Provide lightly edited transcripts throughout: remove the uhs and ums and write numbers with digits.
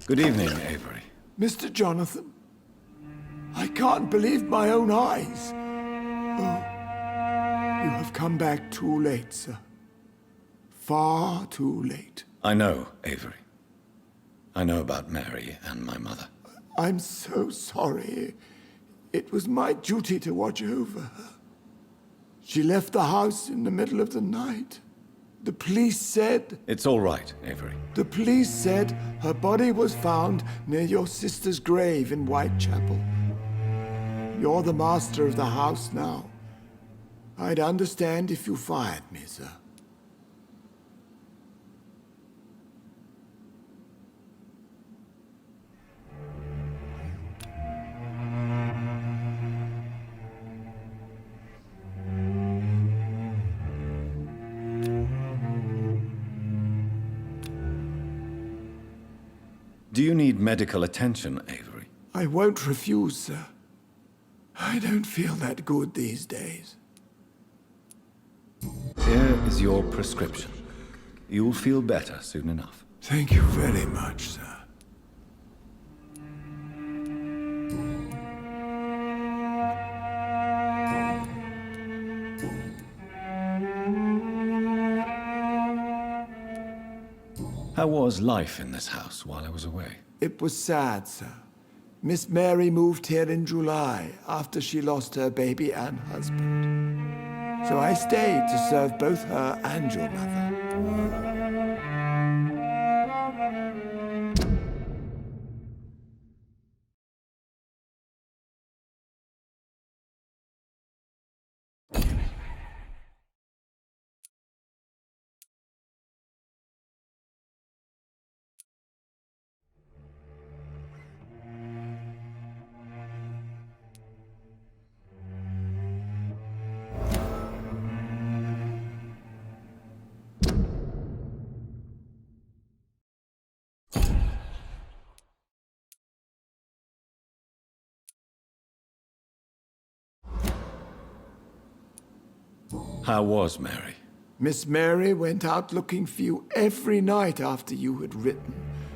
Good evening, Avery. Mr. Jonathan, I can't believe my own eyes. Oh, you have come back too late, sir. Far too late. I know, Avery. I know about Mary and my mother. I'm so sorry. It was my duty to watch over her. She left the house in the middle of the night. The police said... It's all right, Avery. The police said her body was found near your sister's grave in Whitechapel. You're the master of the house now. I'd understand if you fired me, sir. Do you need medical attention, Avery? I won't refuse, sir. I don't feel that good these days. Here is your prescription. You'll feel better soon enough. Thank you very much, sir. How was life in this house while I was away? It was sad, sir. Miss Mary moved here in July after she lost her baby and husband. So I stayed to serve both her and your mother. How was Mary? Miss Mary went out looking for you every night after you had written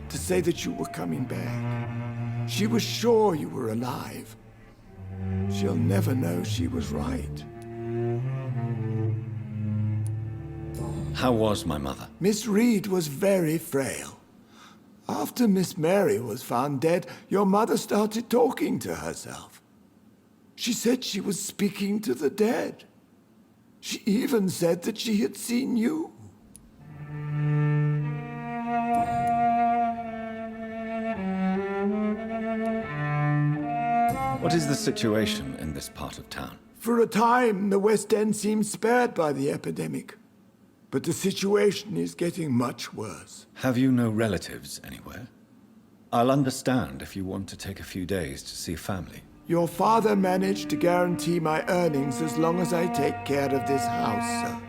to say that you were coming back. She was sure you were alive. She'll never know she was right. How was my mother? Miss Reed was very frail. After Miss Mary was found dead, your mother started talking to herself. She said she was speaking to the dead. She even said that she had seen you. What is the situation in this part of town? For a time, the West End seemed spared by the epidemic. But the situation is getting much worse. Have you no relatives anywhere? I'll understand if you want to take a few days to see family. Your father managed to guarantee my earnings as long as I take care of this house, sir.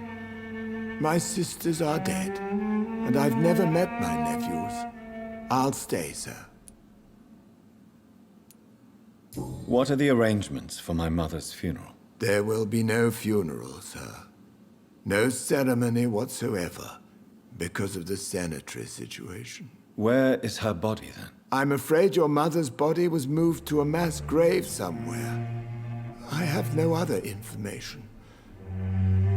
My sisters are dead, and I've never met my nephews. I'll stay, sir. What are the arrangements for my mother's funeral? There will be no funeral, sir. No ceremony whatsoever, because of the sanitary situation. Where is her body, then? I'm afraid your mother's body was moved to a mass grave somewhere. I have no other information.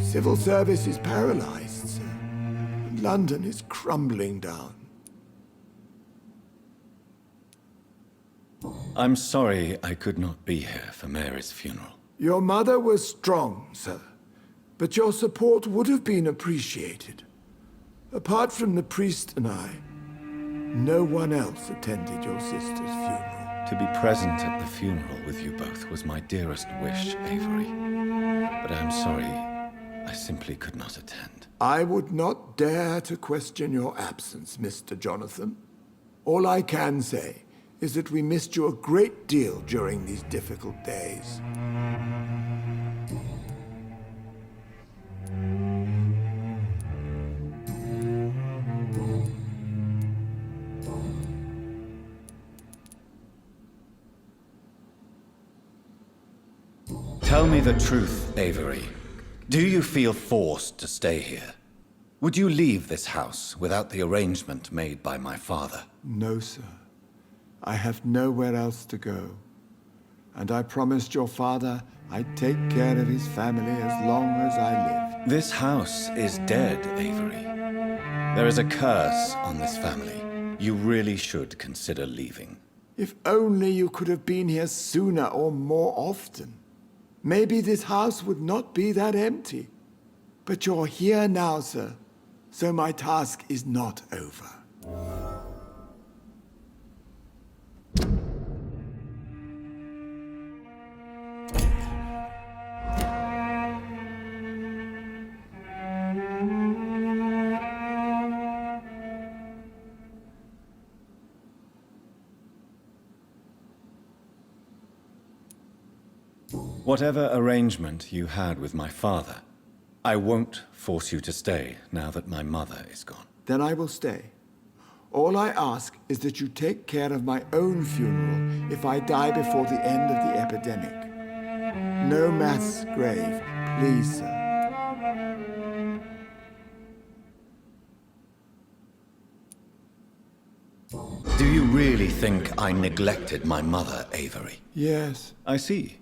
Civil service is paralyzed, sir. London is crumbling down. I'm sorry I could not be here for Mary's funeral. Your mother was strong, sir. But your support would have been appreciated. Apart from the priest and I, no one else attended your sister's funeral. To be present at the funeral with you both was my dearest wish, Avery. But I'm sorry, I simply could not attend. I would not dare to question your absence, Mr. Jonathan. All I can say is that we missed you a great deal during these difficult days. Tell me the truth, Avery. Do you feel forced to stay here? Would you leave this house without the arrangement made by my father? No, sir. I have nowhere else to go. And I promised your father I'd take care of his family as long as I lived. This house is dead, Avery. There is a curse on this family. You really should consider leaving. If only you could have been here sooner or more often. Maybe this house would not be that empty. But you're here now, sir, so my task is not over. Whatever arrangement you had with my father, I won't force you to stay now that my mother is gone. Then I will stay. All I ask is that you take care of my own funeral if I die before the end of the epidemic. No mass grave, please, sir. Do you really think I neglected my mother, Avery? Yes. I see.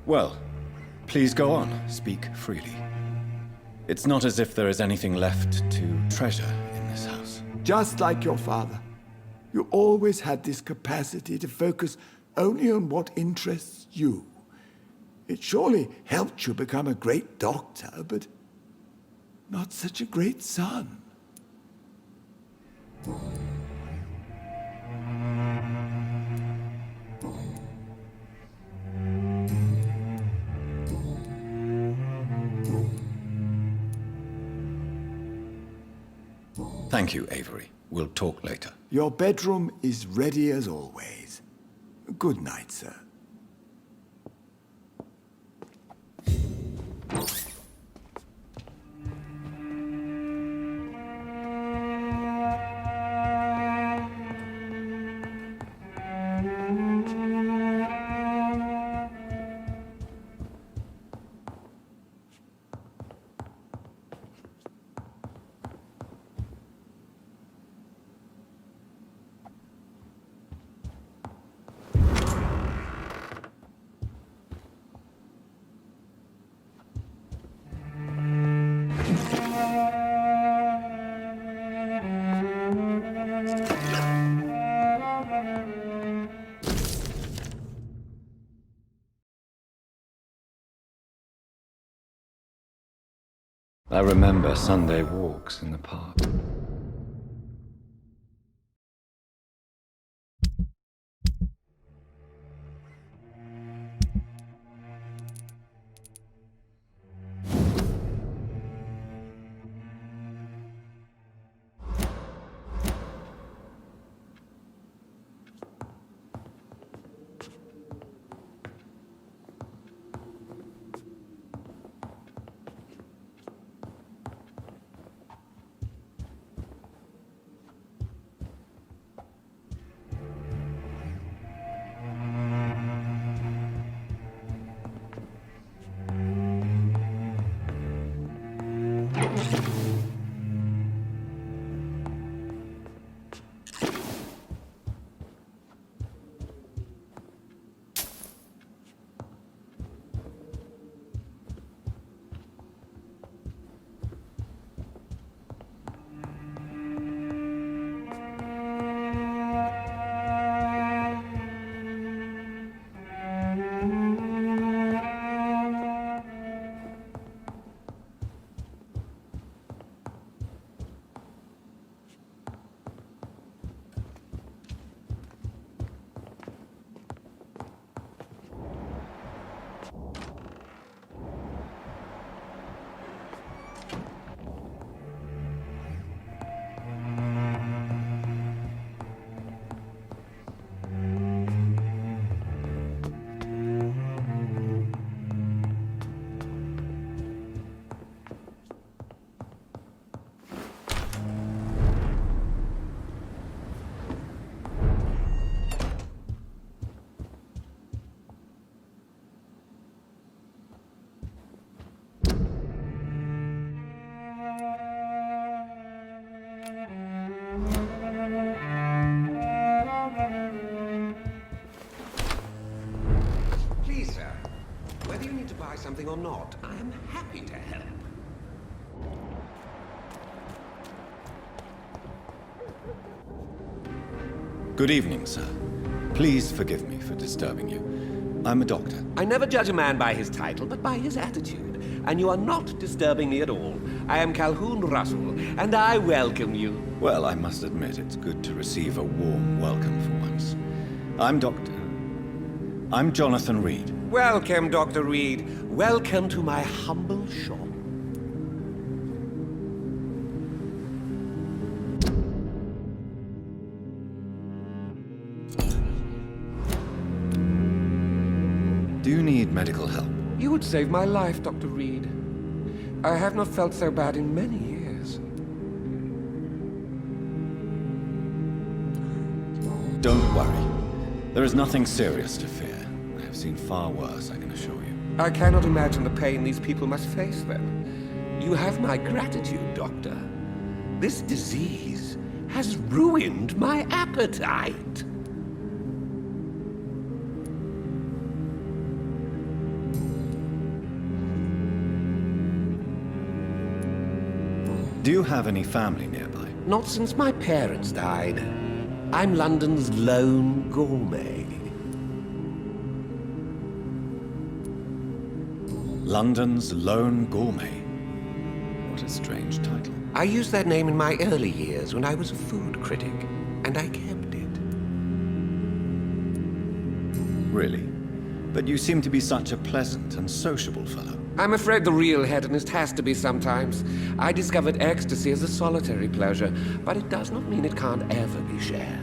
Well, please go on. Speak freely. It's not as if there is anything left to treasure in this house. Just like your father. You always had this capacity to focus only on what interests you. It surely helped you become a great doctor, but not such a great son. Thank you, Avery. We'll talk later. Your bedroom is ready as always. Good night, sir. I remember Sunday walks in the park. something or not, I am happy to help. Good evening, sir. Please forgive me for disturbing you. I'm a doctor. I never judge a man by his title, but by his attitude. And you are not disturbing me at all. I am Calhoun Russell, and I welcome you. Well, I must admit it's good to receive a warm welcome for once. I'm Jonathan Reed. Welcome, Dr. Reed. Welcome to my humble shop. Do you need medical help? You would save my life, Dr. Reed. I have not felt so bad in many years. Don't worry. There is nothing serious to fear. I have seen far worse, I can assure you. I cannot imagine the pain these people must face then. You have my gratitude, Doctor. This disease has ruined my appetite. Do you have any family nearby? Not since my parents died. I'm London's lone gourmet. London's Lone Gourmet. What a strange title. I used that name in my early years when I was a food critic, and I kept it. Really? But you seem to be such a pleasant and sociable fellow. I'm afraid the real hedonist has to be sometimes. I discovered ecstasy as a solitary pleasure, but it does not mean it can't ever be shared.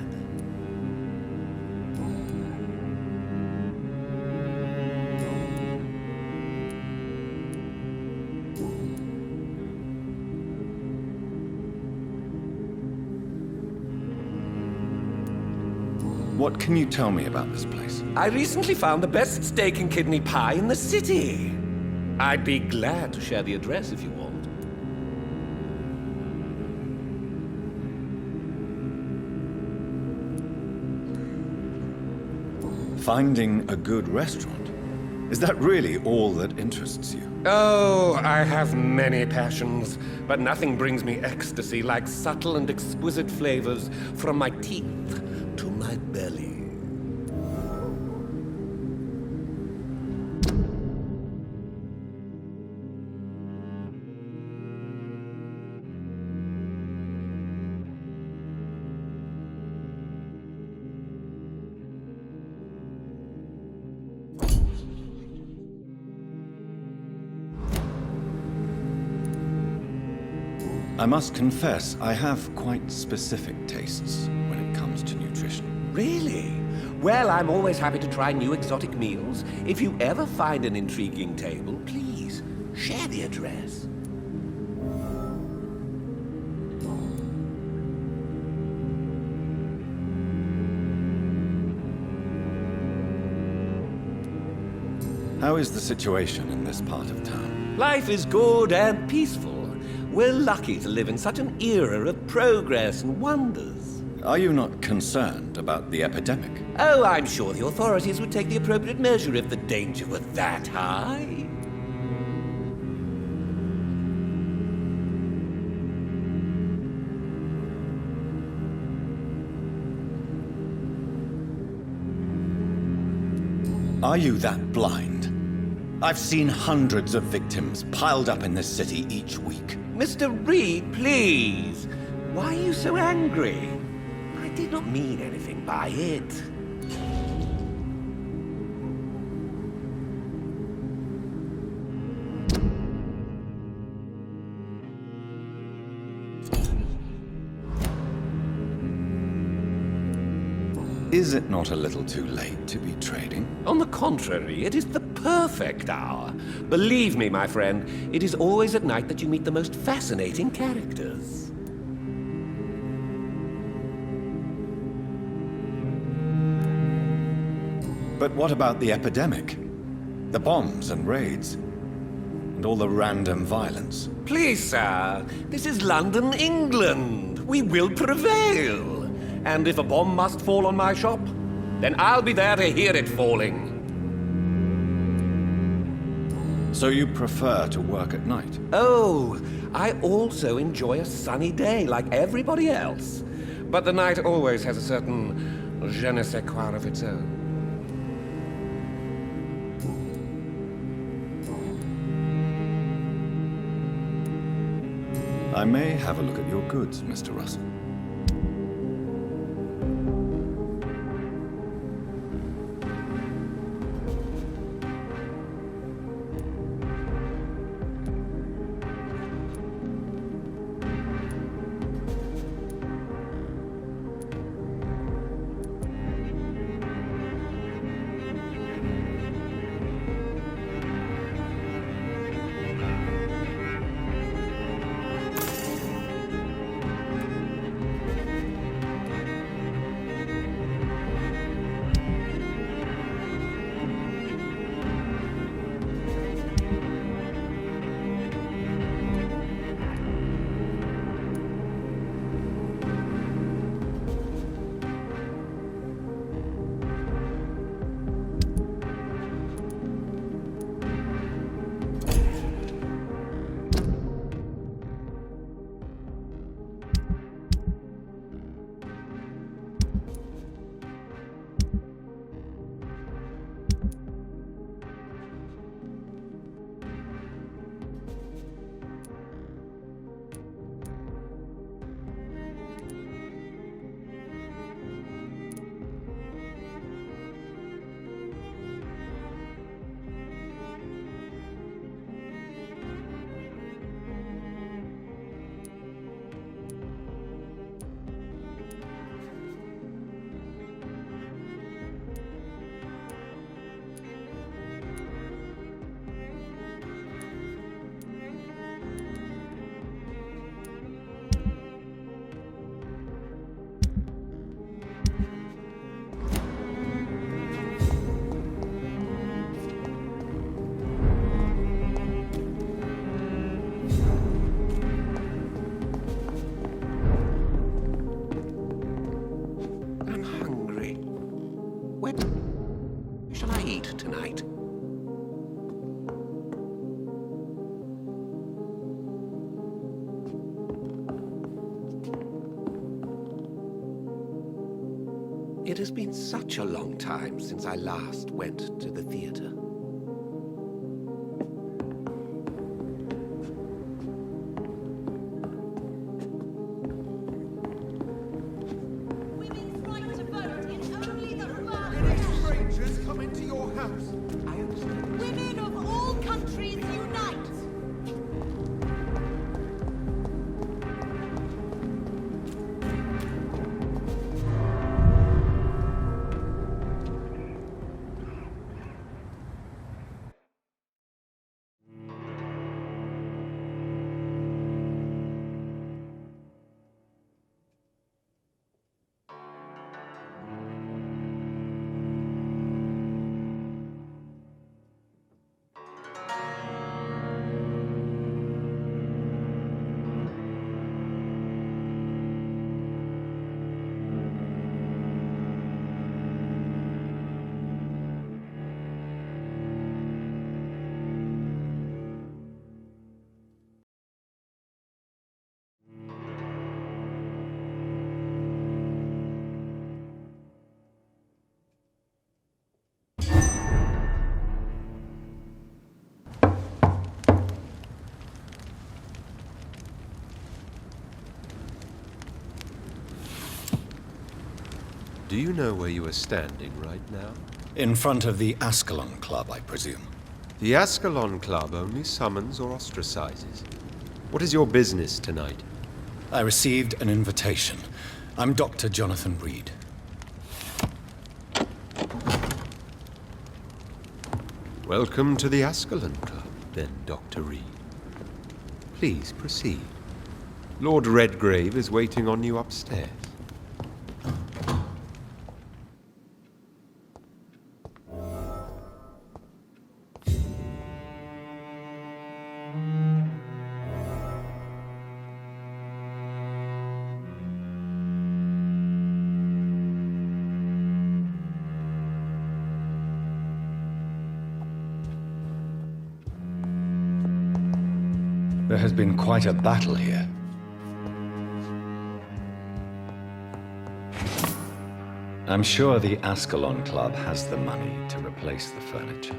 What can you tell me about this place? I recently found the best steak and kidney pie in the city. I'd be glad to share the address if you want. Finding a good restaurant? Is that really all that interests you? Oh, I have many passions, but nothing brings me ecstasy like subtle and exquisite flavors from my teeth to my belly. I must confess, I have quite specific tastes when it comes to nutrition. Really? Well, I'm always happy to try new exotic meals. If you ever find an intriguing table, please share the address. How is the situation in this part of town? Life is good and peaceful. We're lucky to live in such an era of progress and wonders. Are you not concerned about the epidemic? Oh, I'm sure the authorities would take the appropriate measure if the danger were that high. Are you that blind? I've seen hundreds of victims piled up in this city each week. Mr. Reed, please. Why are you so angry? I did not mean anything by it. Is it not a little too late to be trading? On the contrary, it is the perfect hour. Believe me, my friend, it is always at night that you meet the most fascinating characters. But what about the epidemic? The bombs and raids? And all the random violence? Please, sir, this is London, England. We will prevail. And if a bomb must fall on my shop, then I'll be there to hear it falling. So you prefer to work at night? Oh, I also enjoy a sunny day like everybody else. But the night always has a certain je ne sais quoi of its own. I may have a look at your goods, Mr. Russell. Shall I eat tonight? It has been such a long time since I last went to the theater. Women's right to vote is only the first. Strangers come into your house. I understand. Women of all countries unite! Do you know where you are standing right now? In front of the Ascalon Club, I presume. The Ascalon Club only summons or ostracizes. What is your business tonight? I received an invitation. I'm Dr. Jonathan Reed. Welcome to the Ascalon Club, then, Dr. Reed. Please proceed. Lord Redgrave is waiting on you upstairs. There has been quite a battle here. I'm sure the Ascalon Club has the money to replace the furniture.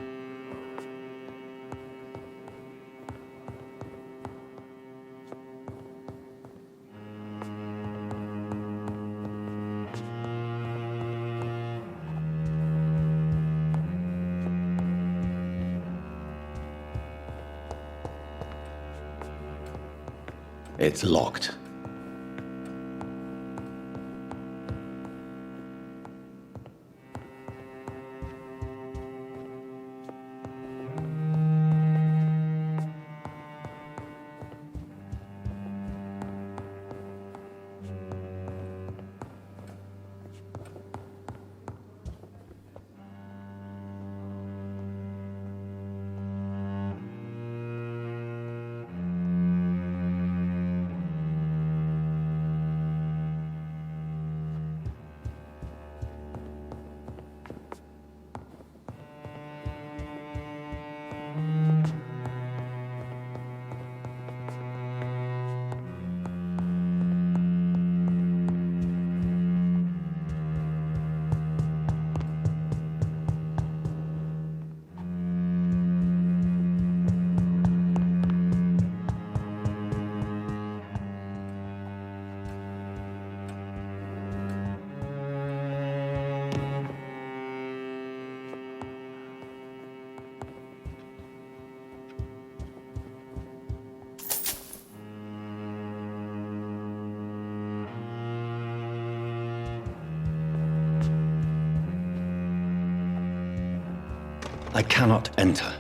It's locked. I cannot enter.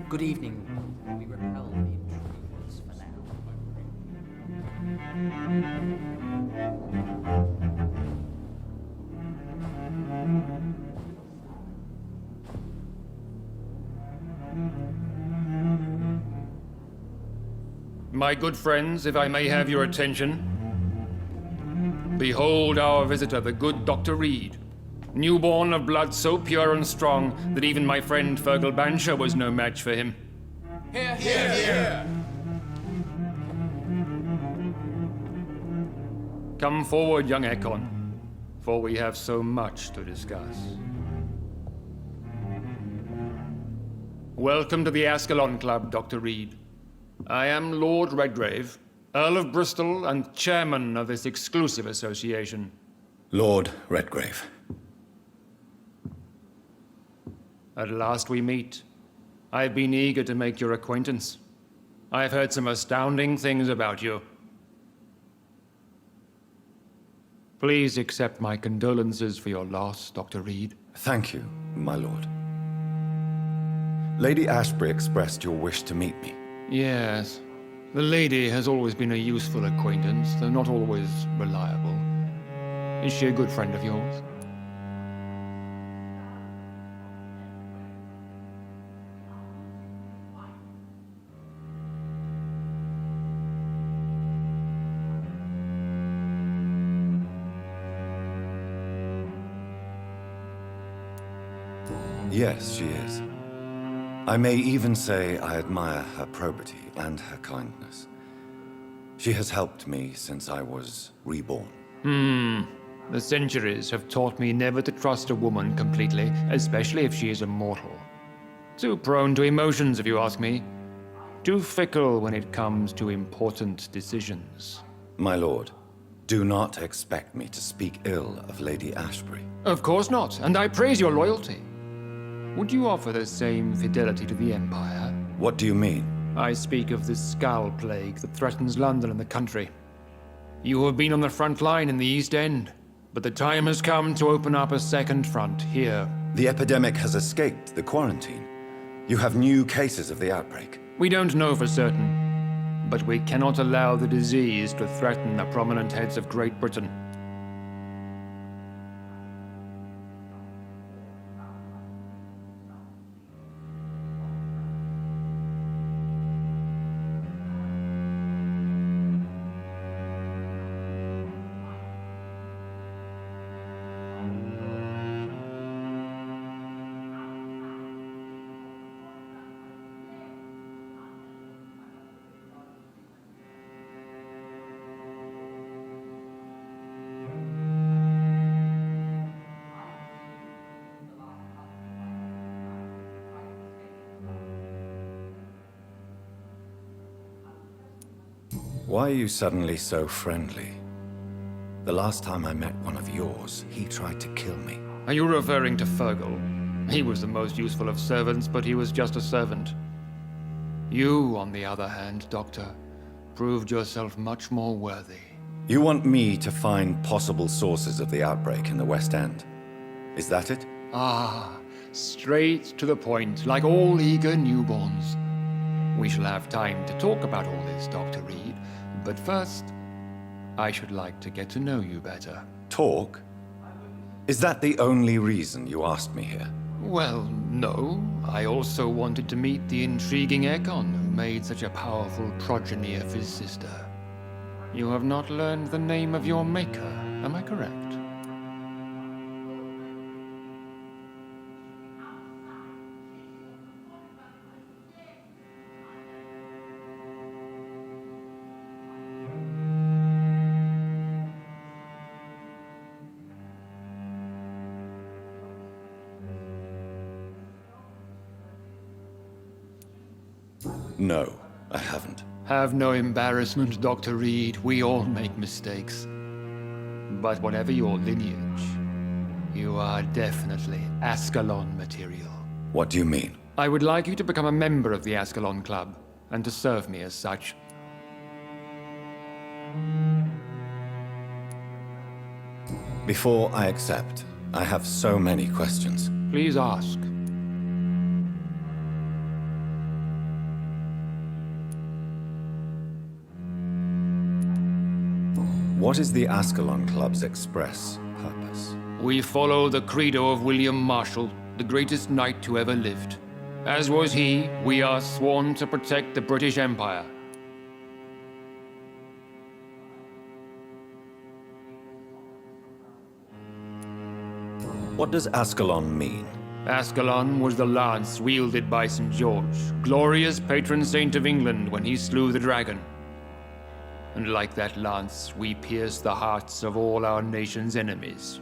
Good evening. We repel the intruders for now. My good friends, if I may have your attention. Behold our visitor, the good Dr. Reed. Newborn of blood so pure and strong that even my friend Fergal Bansher was no match for him. Here, here, here! Come forward, young Ekon. for we have so much to discuss. Welcome to the Ascalon Club, Dr. Reed. I am Lord Redgrave, Earl of Bristol and chairman of this exclusive association. Lord Redgrave. At last we meet. I've been eager to make your acquaintance. I've heard some astounding things about you. Please accept my condolences for your loss, Dr. Reed. Thank you, my lord. Lady Ashbury expressed your wish to meet me. Yes. The lady has always been a useful acquaintance, though not always reliable. Is she a good friend of yours? Yes, she is. I may even say I admire her probity and her kindness. She has helped me since I was reborn. The centuries have taught me never to trust a woman completely, especially if she is a mortal. Too prone to emotions, if you ask me. Too fickle when it comes to important decisions. My lord, do not expect me to speak ill of Lady Ashbury. Of course not, and I praise your loyalty. Would you offer the same fidelity to the Empire? What do you mean? I speak of the Skull Plague that threatens London and the country. You have been on the front line in the East End, but the time has come to open up a second front here. The epidemic has escaped the quarantine. You have new cases of the outbreak. We don't know for certain, but we cannot allow the disease to threaten the prominent heads of Great Britain. Why are you suddenly so friendly? The last time I met one of yours, he tried to kill me. Are you referring to Fergal? He was the most useful of servants, but he was just a servant. You, on the other hand, Doctor, proved yourself much more worthy. You want me to find possible sources of the outbreak in the West End? Is that it? Ah, straight to the point, like all eager newborns. We shall have time to talk about all this, Dr. Reed, but first, I should like to get to know you better. Talk? Is that the only reason you asked me here? Well, no. I also wanted to meet the intriguing Ekon, who made such a powerful progeny of his sister. You have not learned the name of your maker, am I correct? No, I haven't. Have no embarrassment, Dr. Reed. We all make mistakes. But whatever your lineage, you are definitely Ascalon material. What do you mean? I would like you to become a member of the Ascalon Club, and to serve me as such. Before I accept, I have so many questions. Please ask. What is the Ascalon Club's express purpose? We follow the credo of William Marshall, the greatest knight who ever lived. As was he, we are sworn to protect the British Empire. What does Ascalon mean? Ascalon was the lance wielded by St. George, glorious patron saint of England when he slew the dragon. And like that lance, we pierce the hearts of all our nation's enemies.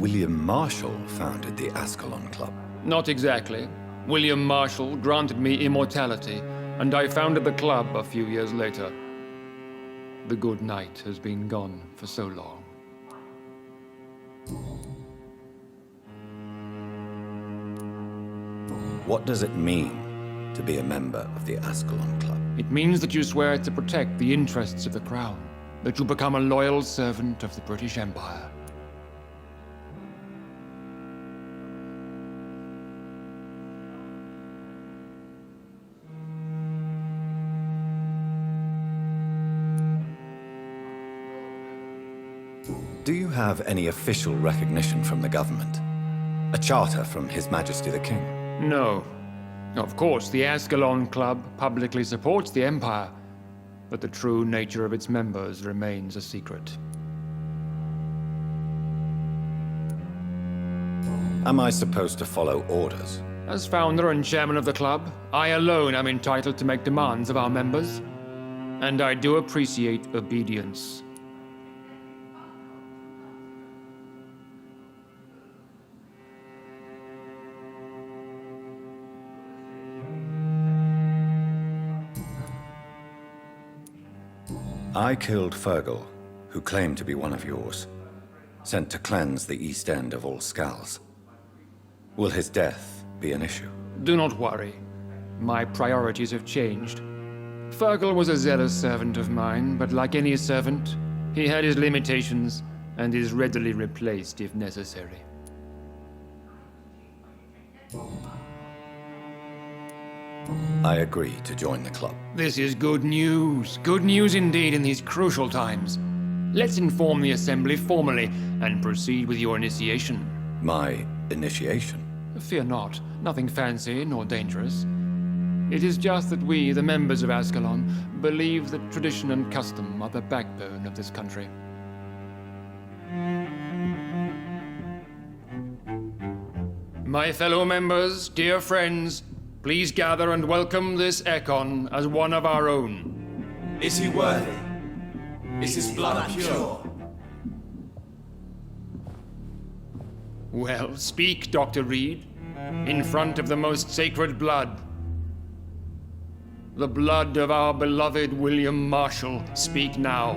William Marshall founded the Ascalon Club. Not exactly. William Marshall granted me immortality, and I founded the club a few years later. The good knight has been gone for so long. What does it mean to be a member of the Ascalon Club? It means that you swear to protect the interests of the crown, that you become a loyal servant of the British Empire. Do you have any official recognition from the government? A charter from His Majesty the King? No. Of course, the Ascalon Club publicly supports the Empire, but the true nature of its members remains a secret. Am I supposed to follow orders? As founder and chairman of the club, I alone am entitled to make demands of our members, and I do appreciate obedience. I killed Fergal, who claimed to be one of yours, sent to cleanse the East End of all Skulls. Will his death be an issue? Do not worry. My priorities have changed. Fergal was a zealous servant of mine, but like any servant, he had his limitations and is readily replaced if necessary. I agree to join the club. This is good news. Good news indeed in these crucial times. Let's inform the Assembly formally and proceed with your initiation. My initiation? Fear not. Nothing fancy nor dangerous. It is just that we, the members of Ascalon, believe that tradition and custom are the backbone of this country. My fellow members, dear friends, please gather and welcome this Ekon as one of our own. Is he worthy? Is his blood pure? Well, speak, Dr. Reed, in front of the most sacred blood. The blood of our beloved William Marshall, speak now.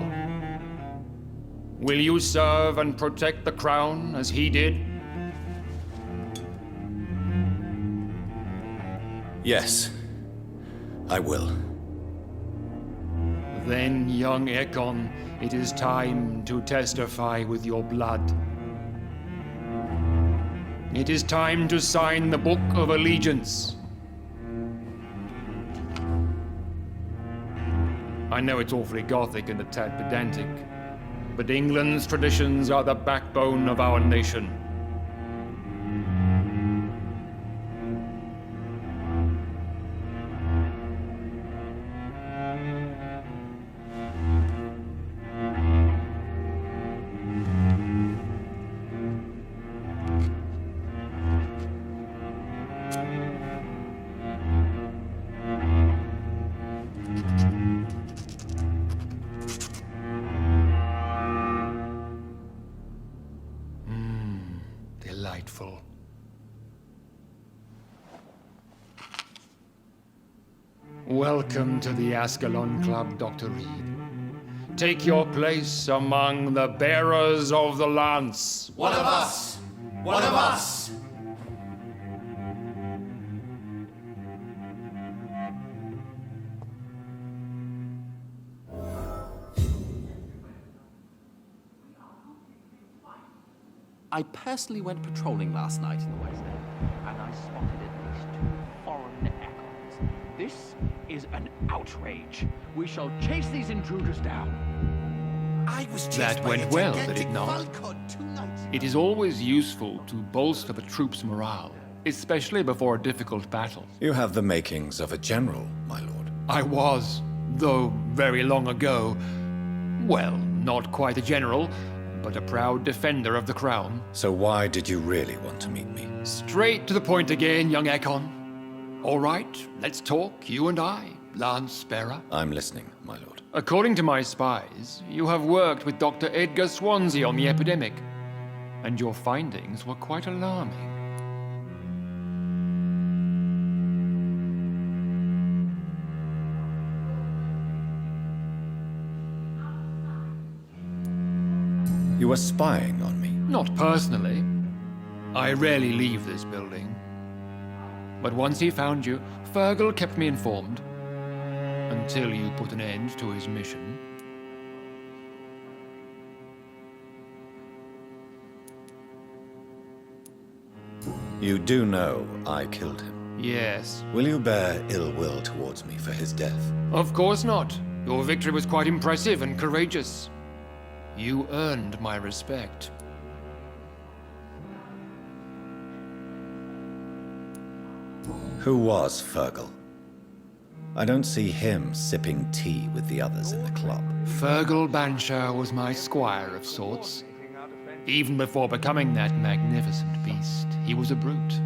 Will you serve and protect the crown as he did? Yes, I will. Then, young Ekon, it is time to testify with your blood. It is time to sign the Book of Allegiance. I know it's awfully gothic and a tad pedantic, but England's traditions are the backbone of our nation. Delightful. Welcome to the Ascalon Club, Dr. Reed. Take your place among the bearers of the lance. One of us! One of us! I personally went patrolling last night in the West End, and I spotted at least 2 foreign echoes. This is an outrage. We shall chase these intruders down. I was chased That by went a well, gigantic did it not? falcon 2 nights ago. It is always useful to bolster the troops' morale, especially before a difficult battle. You have the makings of a general, my lord. I was, though very long ago, well, not quite a general, but a proud defender of the crown. So why did you really want to meet me? Straight to the point again, young Ekon. All right, let's talk, you and I, Lance Bearer. I'm listening, my lord. According to my spies, you have worked with Dr. Edgar Swansea on the epidemic. and your findings were quite alarming. You were spying on me. Not personally. I rarely leave this building. But once he found you, Fergal kept me informed. Until you put an end to his mission. You do know I killed him. Yes. Will you bear ill will towards me for his death? Of course not. Your victory was quite impressive and courageous. You earned my respect. Who was Fergal? I don't see him sipping tea with the others in the club. Fergal Banshire was my squire of sorts. Even before becoming that magnificent beast, he was a brute.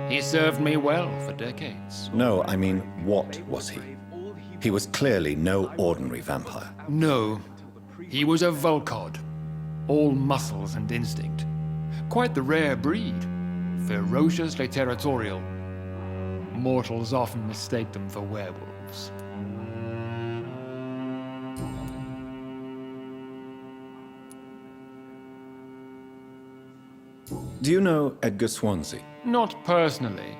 He served me well for decades. No, I mean, what was he? He was clearly no ordinary vampire. No, he was a Volcod. All muscles and instinct. Quite the rare breed. Ferociously territorial. Mortals often mistake them for werewolves. Do you know Edgar Swansea? Not personally,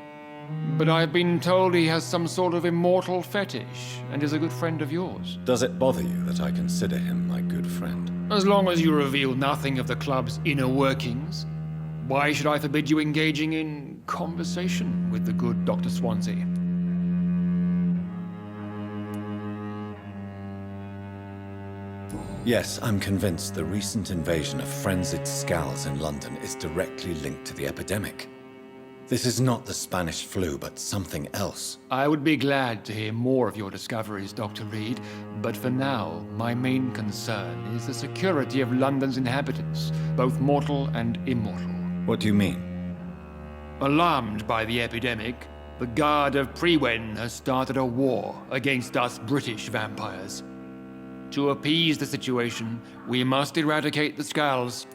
but I've been told he has some sort of immortal fetish and is a good friend of yours. Does it bother you that I consider him my good friend? As long as you reveal nothing of the club's inner workings, why should I forbid you engaging in conversation with the good Dr. Swansea? Yes, I'm convinced the recent invasion of frenzied Skulls in London is directly linked to the epidemic. This is not the Spanish flu, but something else. I would be glad to hear more of your discoveries, Dr. Reed, but for now, my main concern is the security of London's inhabitants, both mortal and immortal. What do you mean? Alarmed by the epidemic, the Guard of Prewen has started a war against us British vampires. To appease the situation, we must eradicate the Skulls.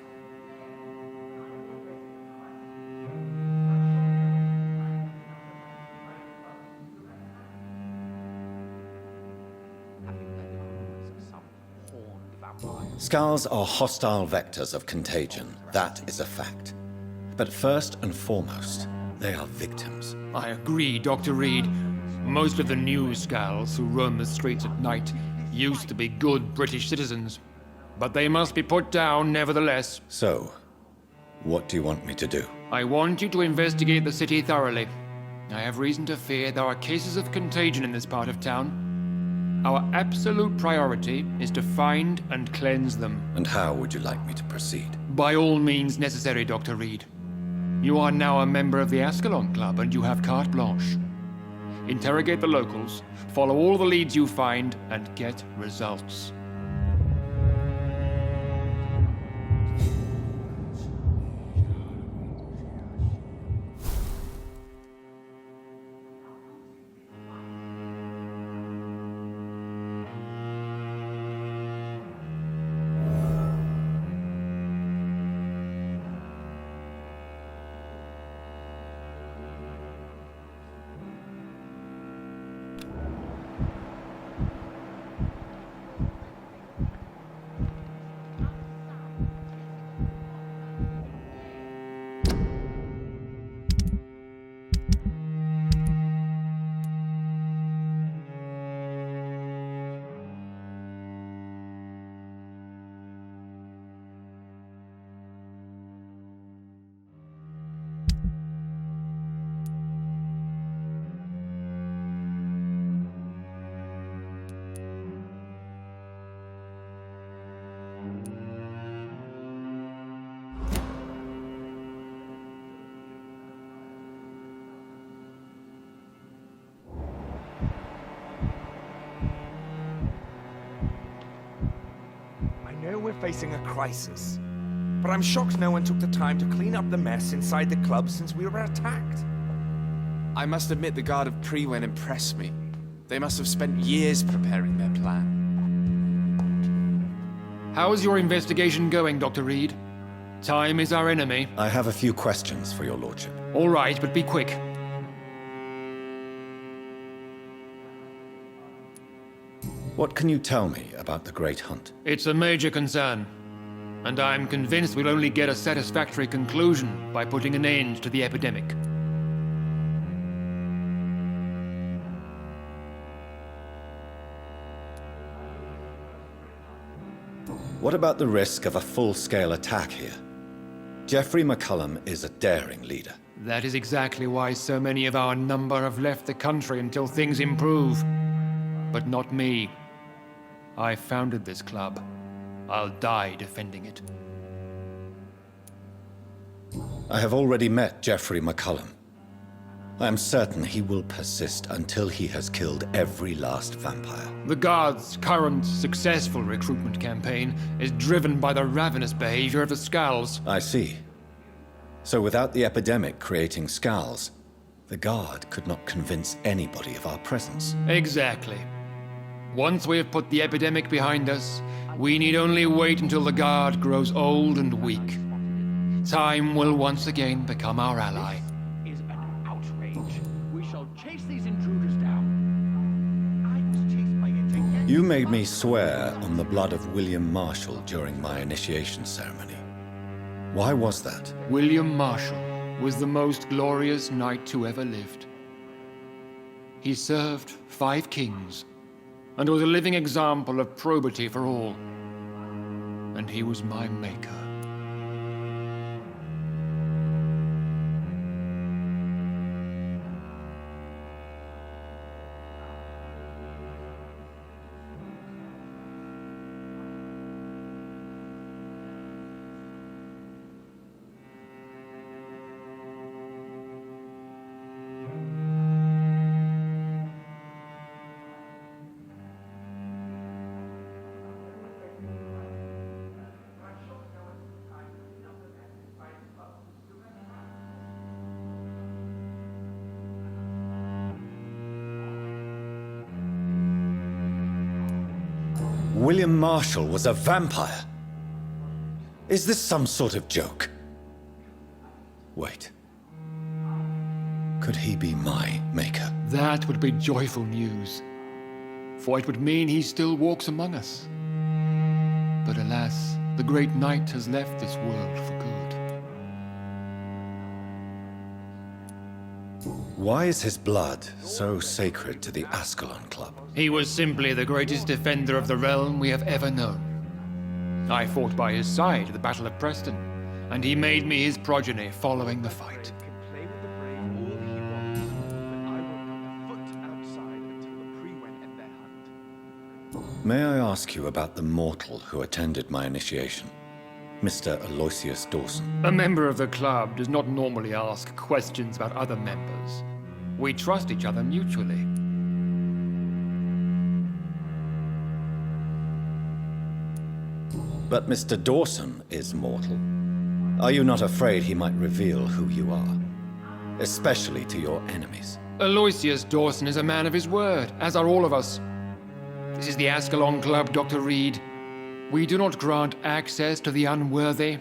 Skulls are hostile vectors of contagion. That is a fact. But first and foremost, they are victims. I agree, Dr. Reed. Most of the new Skulls who roam the streets at night used to be good British citizens, but they must be put down nevertheless. So, what do you want me to do? I want you to investigate the city thoroughly. I have reason to fear there are cases of contagion in this part of town. Our absolute priority is to find and cleanse them. And how would you like me to proceed? By all means necessary, Dr. Reed. You are now a member of the Ascalon Club and you have carte blanche. Interrogate the locals, follow all the leads you find, and get results. I know we're facing a crisis, but I'm shocked no one took the time to clean up the mess inside the club since we were attacked. I must admit the Guard of Prewen impressed me. They must have spent years preparing their plan. How's your investigation going, Dr. Reed? Time is our enemy. I have a few questions for your lordship. All right, but be quick. What can you tell me about the Great Hunt? It's a major concern, and I'm convinced we'll only get a satisfactory conclusion by putting an end to the epidemic. What about the risk of a full-scale attack here? Geoffrey McCullum is a daring leader. That is exactly why so many of our number have left the country until things improve. But not me. I founded this club. I'll die defending it. I have already met Geoffrey McCullum. I am certain he will persist until he has killed every last vampire. The Guard's current successful recruitment campaign is driven by the ravenous behavior of the Skulls. I see. So without the epidemic creating Skulls, the Guard could not convince anybody of our presence. Exactly. Once we have put the epidemic behind us, we need only wait until the Guard grows old and weak. Time will once again become our ally. Is an outrage. We shall chase these intruders down. I was chased by it again. You made me swear on the blood of William Marshall during my initiation ceremony. Why was that? William Marshall was the most glorious knight who ever lived. He served 5 kings, and was a living example of probity for all. And he was my maker. William Marshall was a vampire. Is this some sort of joke? Wait. Could he be my maker? That would be joyful news, for it would mean he still walks among us. But alas, the great knight has left this world for good. Why is his blood so sacred to the Ascalon Club? He was simply the greatest defender of the realm we have ever known. I fought by his side at the Battle of Preston, and he made me his progeny following the fight. Play with the brave all he wants, but I won't put a foot outside until the Pre-Wen end their hunt. May I ask you about the mortal who attended my initiation? Mr. Aloysius Dawson. A member of the club does not normally ask questions about other members. We trust each other mutually. But Mr. Dawson is mortal. Are you not afraid he might reveal who you are? Especially to your enemies. Aloysius Dawson is a man of his word, as are all of us. This is the Ascalon Club, Dr. Reed. We do not grant access to the unworthy.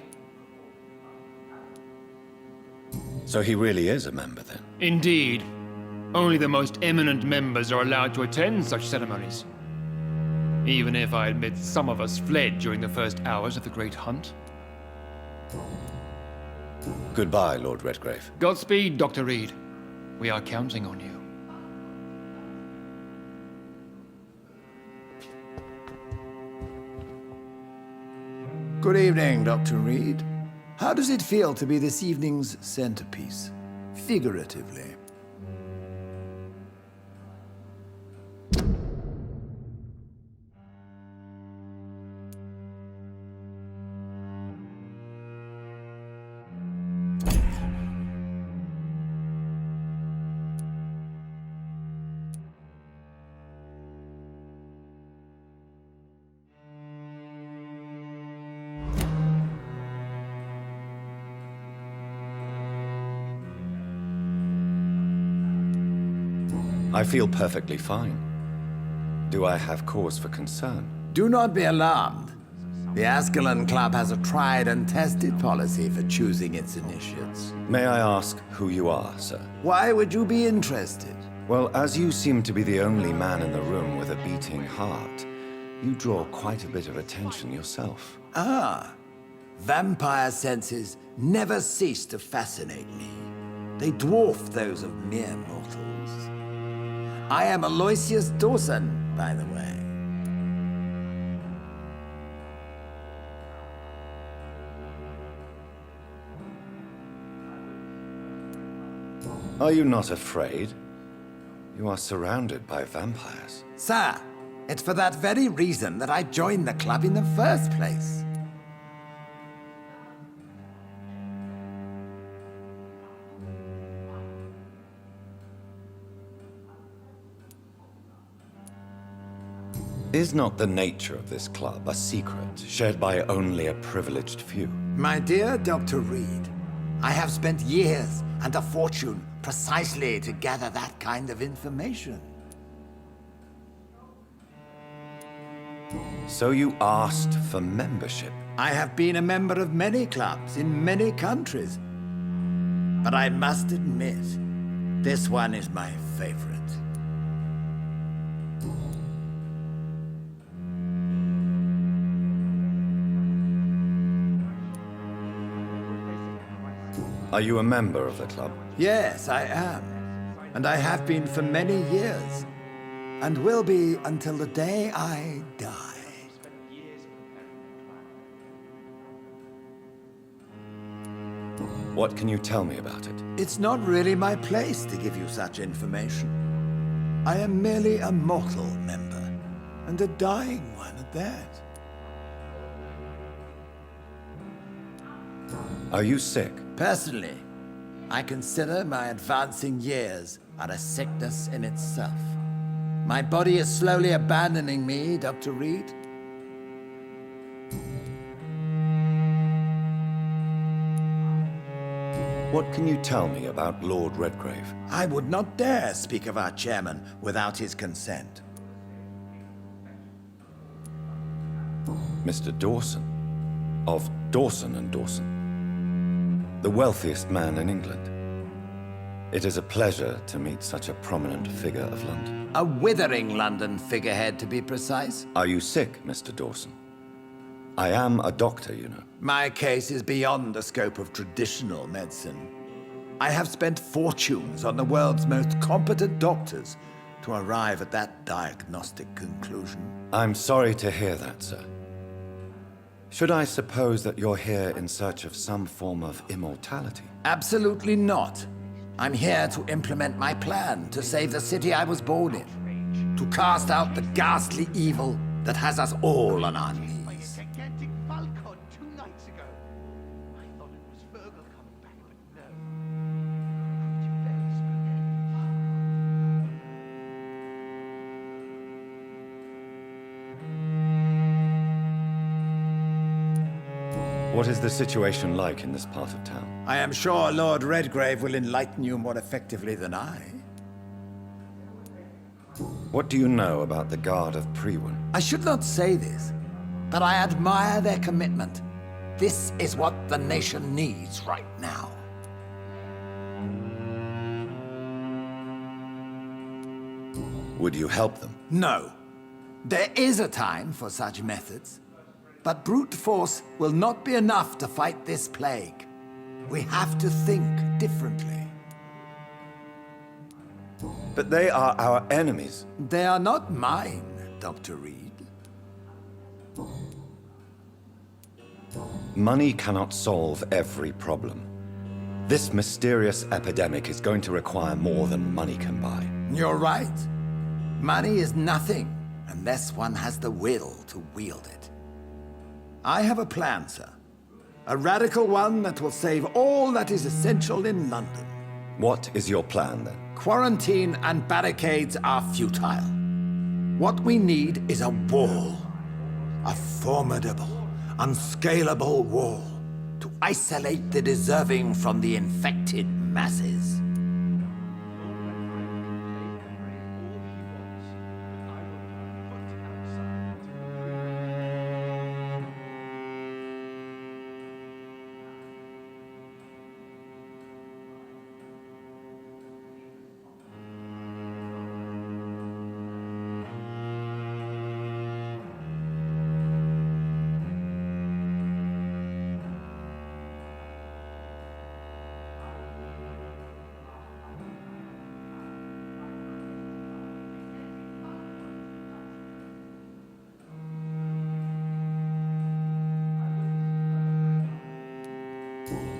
So he really is a member, then? Indeed. Only the most eminent members are allowed to attend such ceremonies. Even if I admit some of us fled during the first hours of the Great Hunt. Goodbye, Lord Redgrave. Godspeed, Dr. Reed. We are counting on you. Good evening, Dr. Reed. How does it feel to be this evening's centerpiece, figuratively? I feel perfectly fine. Do I have cause for concern? Do not be alarmed. The Ascalon Club has a tried and tested policy for choosing its initiates. May I ask who you are, sir? Why would you be interested? Well, as you seem to be the only man in the room with a beating heart, you draw quite a bit of attention yourself. Ah, vampire senses never cease to fascinate me. They dwarf those of mere mortals. I am Aloysius Dawson, by the way. Are you not afraid? You are surrounded by vampires. Sir, it's for that very reason that I joined the club in the first place. Is not the nature of this club a secret shared by only a privileged few? My dear Dr. Reed, I have spent years and a fortune precisely to gather that kind of information. So you asked for membership? I have been a member of many clubs in many countries. But I must admit, this one is my favorite. Are you a member of the club? Yes, I am. And I have been for many years. And will be until the day I die. What can you tell me about it? It's not really my place to give you such information. I am merely a mortal member, and a dying one at that. Are you sick? Personally, I consider my advancing years are a sickness in itself. My body is slowly abandoning me, Dr. Reed. What can you tell me about Lord Redgrave? I would not dare speak of our chairman without his consent. Mr. Dawson, of Dawson and Dawson, the wealthiest man in England. It is a pleasure to meet such a prominent figure of London. A withering London figurehead, to be precise. Are you sick, Mr. Dawson? I am a doctor, you know. My case is beyond the scope of traditional medicine. I have spent fortunes on the world's most competent doctors to arrive at that diagnostic conclusion. I'm sorry to hear that, sir. Should I suppose that you're here in search of some form of immortality? Absolutely not. I'm here to implement my plan to save the city I was born in. To cast out the ghastly evil that has us all on our knees. Gigantic Falcon 2 nights ago. I thought it was Virgil coming back, but no. Pretty very spooky. What is the situation like in this part of town? I am sure Lord Redgrave will enlighten you more effectively than I. What do you know about the Guard of Priwen? I should not say this, but I admire their commitment. This is what the nation needs right now. Would you help them? No. There is a time for such methods. But brute force will not be enough to fight this plague. We have to think differently. But they are our enemies. They are not mine, Dr. Reed. Money cannot solve every problem. This mysterious epidemic is going to require more than money can buy. You're right. Money is nothing unless one has the will to wield it. I have a plan, sir. A radical one that will save all that is essential in London. What is your plan, then? Quarantine and barricades are futile. What we need is a wall. A formidable, unscalable wall to isolate the deserving from the infected masses.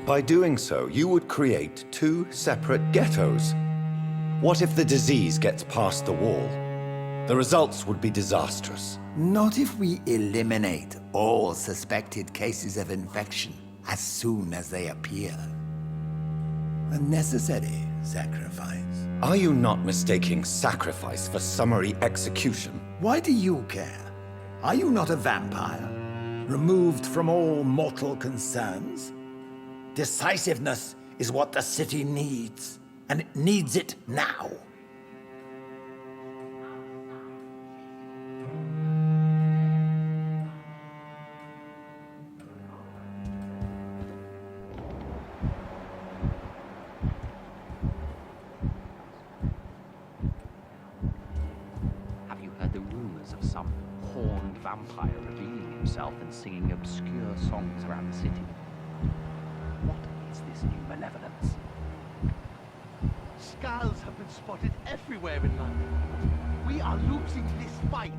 By doing so, you would create two separate ghettos. What if the disease gets past the wall? The results would be disastrous. Not if we eliminate all suspected cases of infection as soon as they appear. A necessary sacrifice. Are you not mistaking sacrifice for summary execution? Why do you care? Are you not a vampire? Removed from all mortal concerns? Decisiveness is what the city needs, and it needs it now. Have you heard the rumors of some horned vampire revealing himself and singing obscure songs around the city? What is this new malevolence? Skulls have been spotted everywhere in London. We are losing this fight.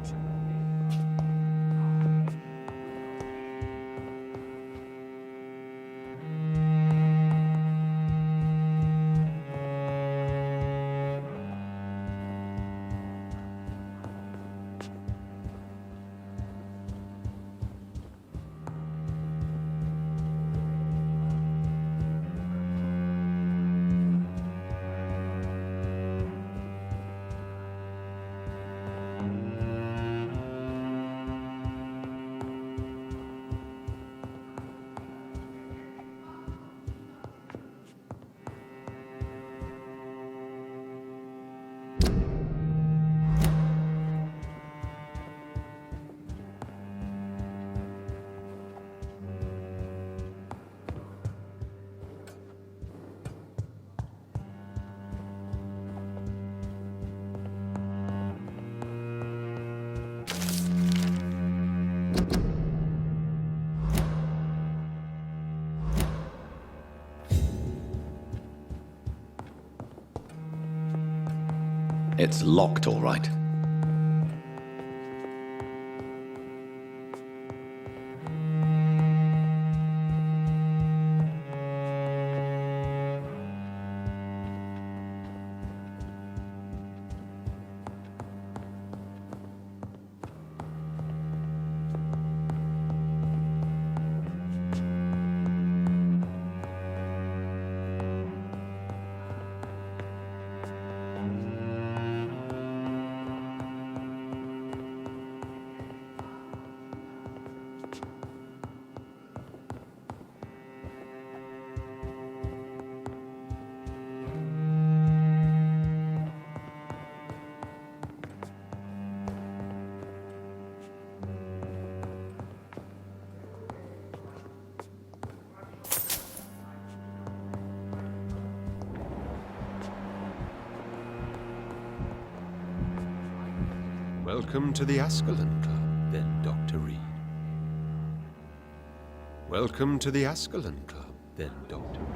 It's locked, all right. Welcome to the Ascalon Club, then, Dr. Reed. Welcome to the Ascalon Club, then, Dr. Reed.